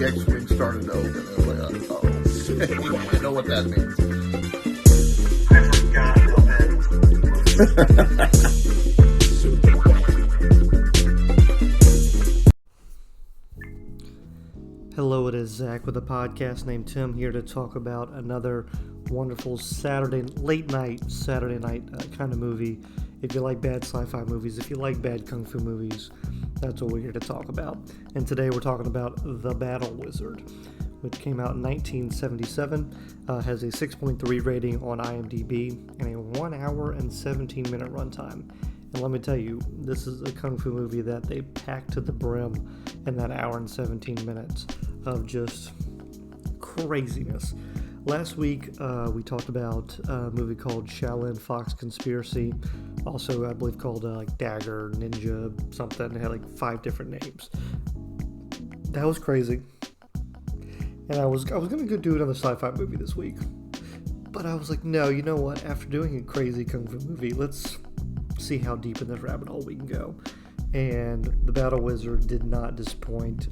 the X-Wing started to open. I was like, oh, I know what that means. I forgot how Hello, it is Zach with a podcast named Tim, here to talk about another wonderful late night Saturday night kind of movie. If you like bad sci-fi movies, if you like bad kung fu movies, that's what we're here to talk about. And today we're talking about The Battle Wizard, which came out in 1977, has a 6.3 rating on IMDb, and a 1 hour and 17 minute runtime. And let me tell you, this is a kung fu movie that they packed to the brim in that hour and 17 minutes of just craziness. Last week, we talked about a movie called Shaolin Fox Conspiracy, also I believe called like Dagger, Ninja, something. It had like 5 different names. That was crazy. And I was going to go do another sci-fi movie this week. But I was like, no, you know what? After doing a crazy kung fu movie, let's see how deep in this rabbit hole we can go. And The Battle Wizard did not disappoint.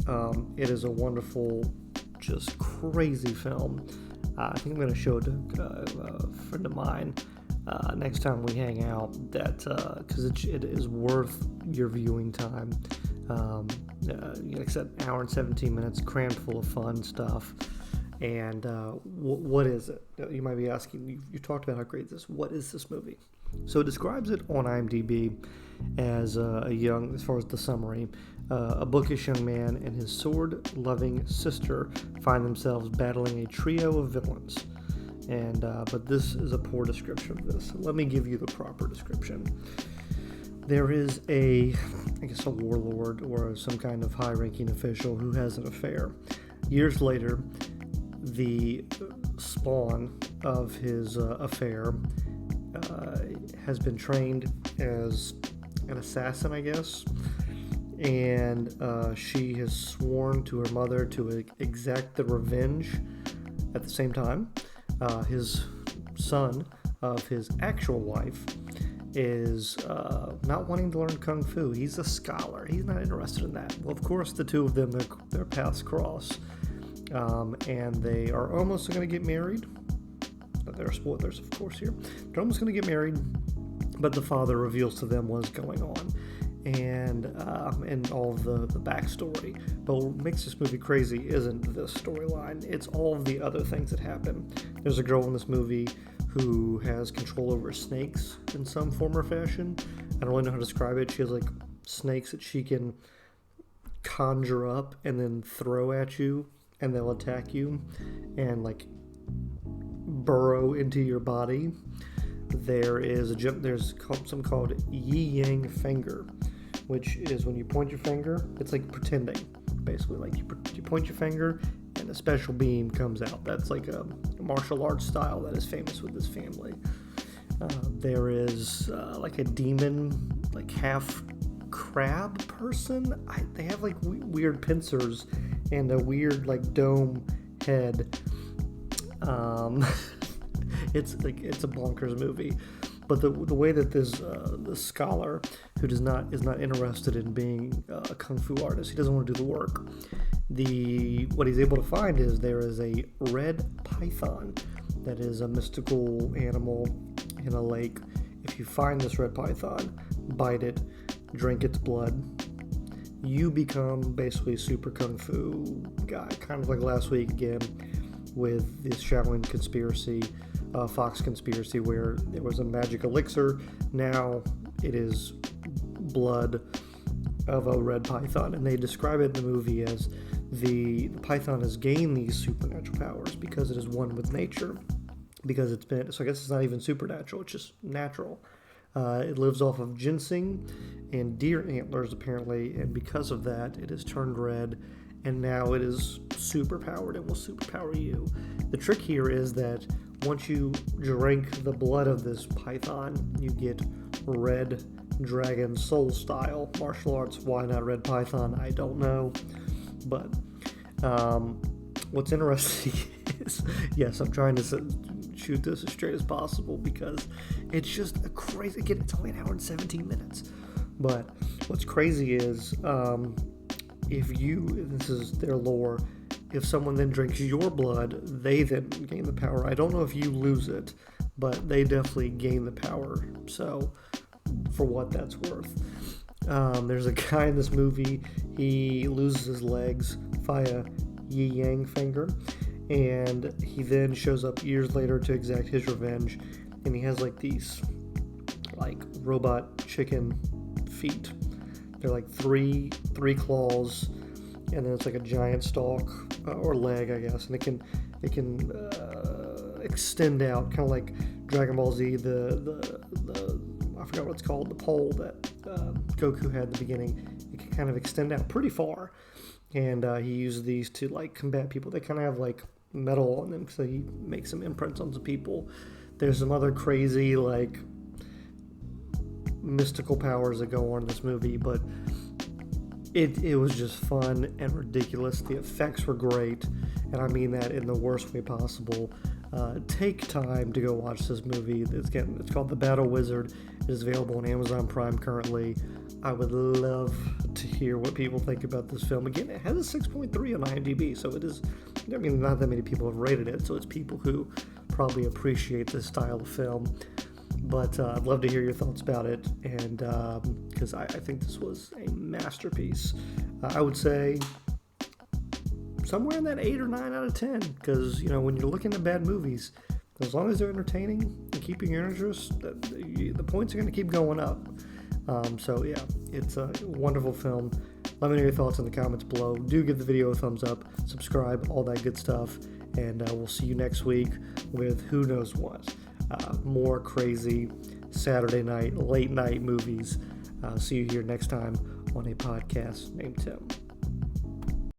It is a wonderful, just crazy film. I think I'm going to show it to a friend of mine next time we hang out, because it is worth your viewing time. Like I said, hour and 17 minutes, crammed full of fun stuff. And what is it? You might be asking, you talked about how great this is. What is this movie? So it describes it on IMDb as as far as the summary, a bookish young man and his sword-loving sister find themselves battling a trio of villains. And but this is a poor description of this. Let me give you the proper description. There is a warlord or some kind of high-ranking official who has an affair. Years later, the spawn of his affair has been trained as an assassin, I guess, and she has sworn to her mother to exact the revenge. At the same time, his son of his actual wife is not wanting to learn kung fu. He's a scholar. He's not interested in that. Well, of course, the two of them, their paths cross, and they are almost going to get married. There are spoilers, of course, here. They're almost going to get married, but the father reveals to them what's going on, and all of the backstory. But what makes this movie crazy isn't the storyline, it's all of the other things that happen. There's a girl in this movie who has control over snakes in some form or fashion. I don't really know how to describe it. She has like snakes that she can conjure up and then throw at you, and they'll attack you and like burrow into your body. There's something called Yi Yang Finger, which is when you point your finger, it's like pretending, basically. Like you point your finger and a special beam comes out. That's like a martial arts style that is famous with this family. There is like a demon, like half crab person. They have like weird pincers and a weird like dome head. It's a bonkers movie, but the way that this the scholar who is not interested in being a kung fu artist, he doesn't want to do the work. What he's able to find is there is a red python that is a mystical animal in a lake. If you find this red python, bite it, drink its blood, you become basically a super kung fu guy, kind of like last week again with this Shaolin conspiracy, Fox conspiracy, where there was a magic elixir. Now it is blood of a red python, and they describe it in the movie as the python has gained these supernatural powers because it is one with nature, because it's been, so I guess it's not even supernatural, it's just natural. It lives off of ginseng and deer antlers apparently, and because of that it has turned red, and now it is superpowered and will superpower you. The trick here is that once you drink the blood of this python, you get red dragon soul style martial arts. Why not red python? I don't know. But what's interesting is, yes, I'm trying to shoot this as straight as possible because it's just a crazy, again, it's only an hour and 17 minutes. But what's crazy is, this is their lore, if someone then drinks your blood, they then gain the power. I don't know if you lose it, but they definitely gain the power. So, for what that's worth. There's a guy in this movie, he loses his legs via Yi Yang finger, and he then shows up years later to exact his revenge, and he has like these like robot chicken feet. They're like three claws, and then it's like a giant stalk or leg, I guess, and it can extend out, kind of like Dragon Ball Z. The I forgot what it's called, the pole that Goku had at the beginning. It can kind of extend out pretty far, and he uses these to like combat people. They kind of have like metal on them, so he makes some imprints on some people. There's some other crazy like mystical powers that go on in this movie, but it was just fun and ridiculous. The effects were great, and I mean that in the worst way possible. Take time to go watch this movie. It's called The Battle Wizard. It is available on Amazon Prime currently. I would love to hear what people think about this film. Again, it has a 6.3 on IMDb, so it is, I mean, not that many people have rated it, so it's people who probably appreciate this style of film. But I'd love to hear your thoughts about it, and because I think this was a masterpiece. I would say somewhere in that 8 or 9 out of 10, because, you know, when you're looking at bad movies, as long as they're entertaining and keeping your interest, the points are going to keep going up. So yeah, it's a wonderful film. Let me know your thoughts in the comments below. Do give the video a thumbs up, subscribe, all that good stuff, and we'll see you next week with who knows what. More crazy Saturday night, late night movies. See you here next time on a podcast named Tim.